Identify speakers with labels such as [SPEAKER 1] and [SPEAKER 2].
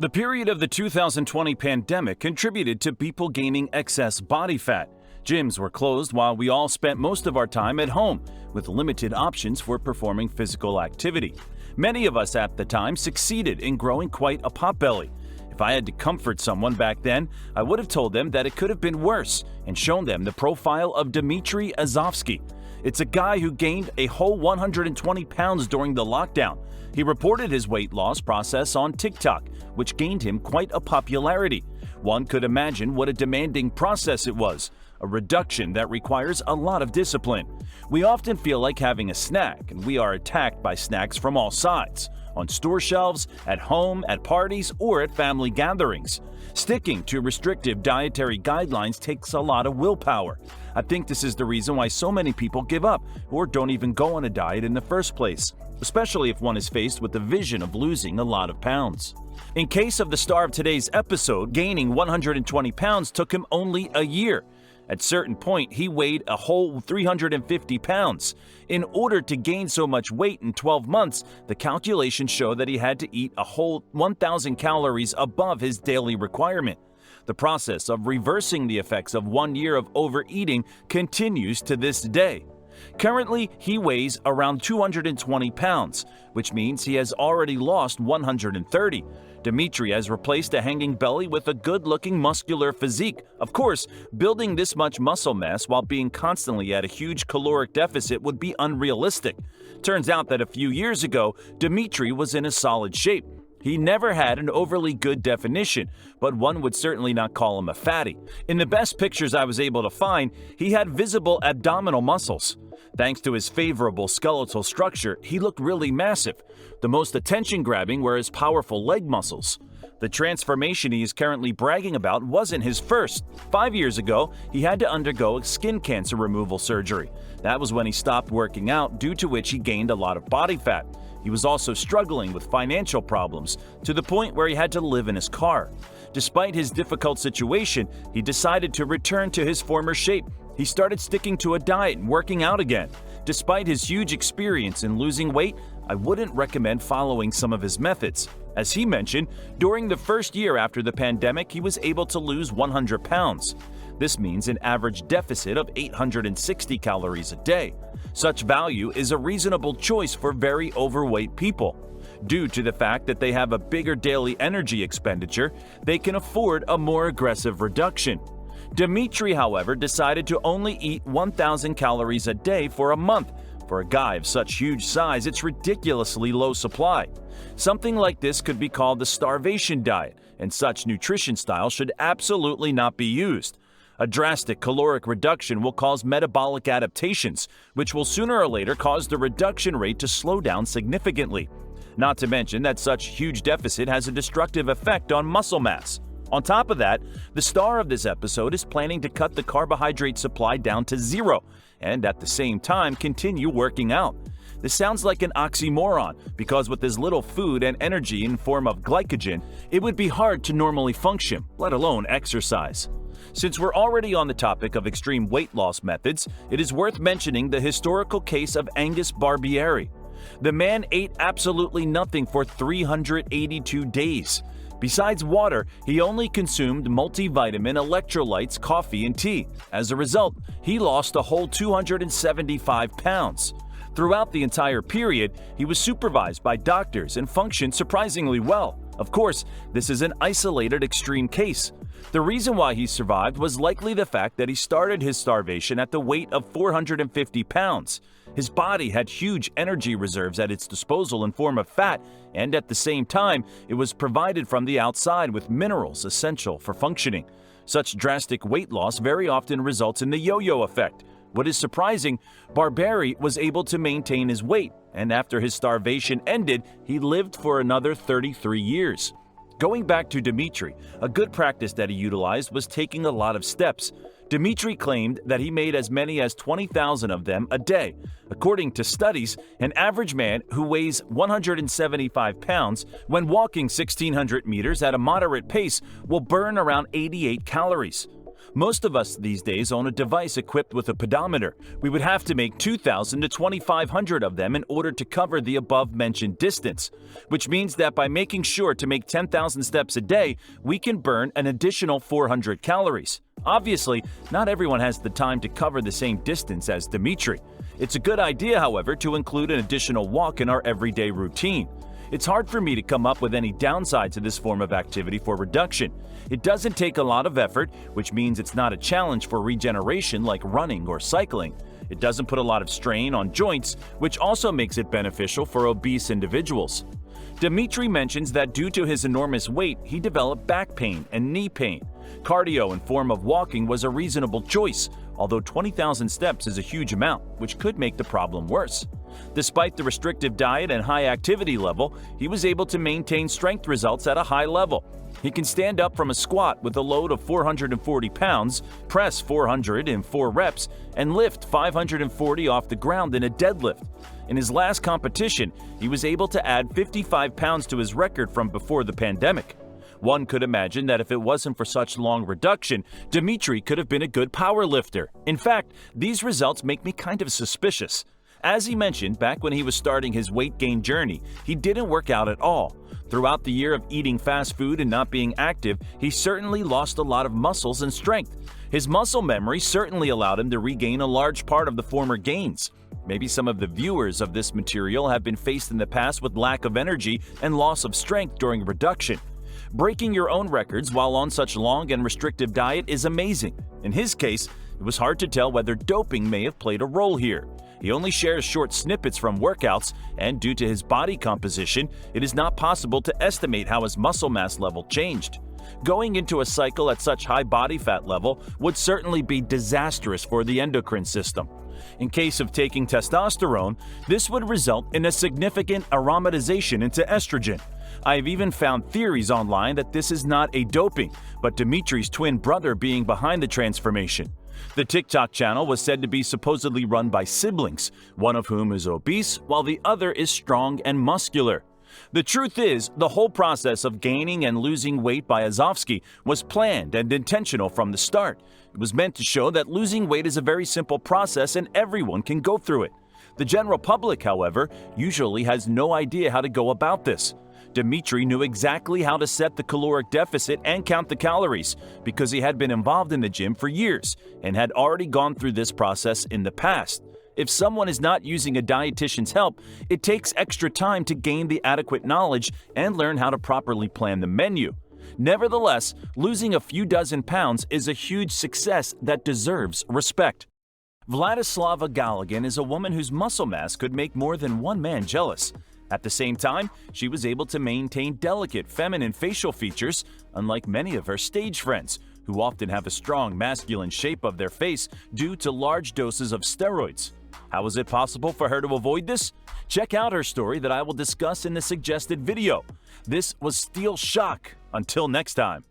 [SPEAKER 1] The period of the 2020 pandemic contributed to people gaining excess body fat. Gyms were closed while we all spent most of our time at home, with limited options for performing physical activity. Many of us at the time succeeded in growing quite a potbelly. If I had to comfort someone back then, I would have told them that it could have been worse and shown them the profile of Dimitri Azovski. It's a guy who gained a whole 120 pounds during the lockdown. He reported his weight loss process on TikTok, which gained him quite a popularity. One could imagine what a demanding process it was, a reduction that requires a lot of discipline. We often feel like having a snack, and we are attacked by snacks from all sides, on store shelves, at home, at parties, or at family gatherings. Sticking to restrictive dietary guidelines takes a lot of willpower. I think this is the reason why so many people give up or don't even go on a diet in the first place, especially if one is faced with the vision of losing a lot of pounds. In case of the star of today's episode, gaining 120 pounds took him only a year. At a certain point, he weighed a whole 350 pounds. In order to gain so much weight in 12 months, the calculations show that he had to eat a whole 1,000 calories above his daily requirement. The process of reversing the effects of 1 year of overeating continues to this day. Currently, he weighs around 220 pounds, which means he has already lost 130. Dimitri has replaced a hanging belly with a good-looking muscular physique. Of course, building this much muscle mass while being constantly at a huge caloric deficit would be unrealistic. Turns out that a few years ago, Dimitri was in a solid shape. He never had an overly good definition, but one would certainly not call him a fatty. In the best pictures I was able to find, he had visible abdominal muscles. Thanks to his favorable skeletal structure, he looked really massive. The most attention-grabbing were his powerful leg muscles. The transformation he is currently bragging about wasn't his first. 5 years ago, he had to undergo a skin cancer removal surgery. That was when he stopped working out, due to which he gained a lot of body fat. He was also struggling with financial problems, to the point where he had to live in his car. Despite his difficult situation, he decided to return to his former shape. He started sticking to a diet and working out again. Despite his huge experience in losing weight, I wouldn't recommend following some of his methods. As he mentioned, during the first year after the pandemic, he was able to lose 100 pounds. This means an average deficit of 860 calories a day. Such value is a reasonable choice for very overweight people. Due to the fact that they have a bigger daily energy expenditure, they can afford a more aggressive reduction. Dimitri, however, decided to only eat 1,000 calories a day for a month. For a guy of such huge size, it's ridiculously low supply. Something like this could be called the starvation diet, and such nutrition style should absolutely not be used. A drastic caloric reduction will cause metabolic adaptations, which will sooner or later cause the reduction rate to slow down significantly. Not to mention that such huge deficit has a destructive effect on muscle mass. On top of that, the star of this episode is planning to cut the carbohydrate supply down to zero and at the same time continue working out. This sounds like an oxymoron because with as little food and energy in form of glycogen, it would be hard to normally function, let alone exercise. Since we're already on the topic of extreme weight loss methods, it is worth mentioning the historical case of Angus Barbieri. The man ate absolutely nothing for 382 days. Besides water, he only consumed multivitamin, electrolytes, coffee, and tea. As a result, he lost a whole 275 pounds. Throughout the entire period, he was supervised by doctors and functioned surprisingly well. Of course, this is an isolated extreme case. The reason why he survived was likely the fact that he started his starvation at the weight of 450 pounds. His body had huge energy reserves at its disposal in form of fat, and at the same time, it was provided from the outside with minerals essential for functioning. Such drastic weight loss very often results in the yo-yo effect. What is surprising, Barbieri was able to maintain his weight, and after his starvation ended, he lived for another 33 years. Going back to Dimitri, a good practice that he utilized was taking a lot of steps. Dimitri claimed that he made as many as 20,000 of them a day. According to studies, an average man who weighs 175 pounds, when walking 1,600 meters at a moderate pace, will burn around 88 calories. Most of us these days own a device equipped with a pedometer. We would have to make 2,000 to 2,500 of them in order to cover the above-mentioned distance, which means that by making sure to make 10,000 steps a day, we can burn an additional 400 calories. Obviously, not everyone has the time to cover the same distance as Dimitri. It's a good idea, however, to include an additional walk in our everyday routine. It's hard for me to come up with any downside to this form of activity for reduction. It doesn't take a lot of effort, which means it's not a challenge for regeneration like running or cycling. It doesn't put a lot of strain on joints, which also makes it beneficial for obese individuals. Dimitri mentions that due to his enormous weight, he developed back pain and knee pain. Cardio in form of walking was a reasonable choice, although 20,000 steps is a huge amount, which could make the problem worse. Despite the restrictive diet and high activity level, he was able to maintain strength results at a high level. He can stand up from a squat with a load of 440 pounds, press 400 in 4 reps, and lift 540 off the ground in a deadlift. In his last competition, he was able to add 55 pounds to his record from before the pandemic. One could imagine that if it wasn't for such long reduction, Dimitri could have been a good power lifter. In fact, these results make me kind of suspicious. As he mentioned, back when he was starting his weight gain journey, he didn't work out at all. Throughout the year of eating fast food and not being active, he certainly lost a lot of muscles and strength. His muscle memory certainly allowed him to regain a large part of the former gains. Maybe some of the viewers of this material have been faced in the past with lack of energy and loss of strength during reduction. Breaking your own records while on such long and restrictive diet is amazing. In his case, it was hard to tell whether doping may have played a role here. He only shares short snippets from workouts, and due to his body composition, it is not possible to estimate how his muscle mass level changed. Going into a cycle at such high body fat level would certainly be disastrous for the endocrine system. In case of taking testosterone, this would result in a significant aromatization into estrogen. I've even found theories online that this is not a doping, but Dimitri's twin brother being behind the transformation. The TikTok channel was said to be supposedly run by siblings, one of whom is obese while the other is strong and muscular. The truth is, the whole process of gaining and losing weight by Azovski was planned and intentional from the start. It was meant to show that losing weight is a very simple process and everyone can go through it. The general public, however, usually has no idea how to go about this. Dimitri knew exactly how to set the caloric deficit and count the calories because he had been involved in the gym for years and had already gone through this process in the past. If someone is not using a dietitian's help, it takes extra time to gain the adequate knowledge and learn how to properly plan the menu. Nevertheless, losing a few dozen pounds is a huge success that deserves respect. Vladislava Galigan is a woman whose muscle mass could make more than one man jealous. At the same time, she was able to maintain delicate feminine facial features, unlike many of her stage friends, who often have a strong masculine shape of their face due to large doses of steroids. How is it possible for her to avoid this? Check out her story that I will discuss in the suggested video. This was Steel Shock. Until next time.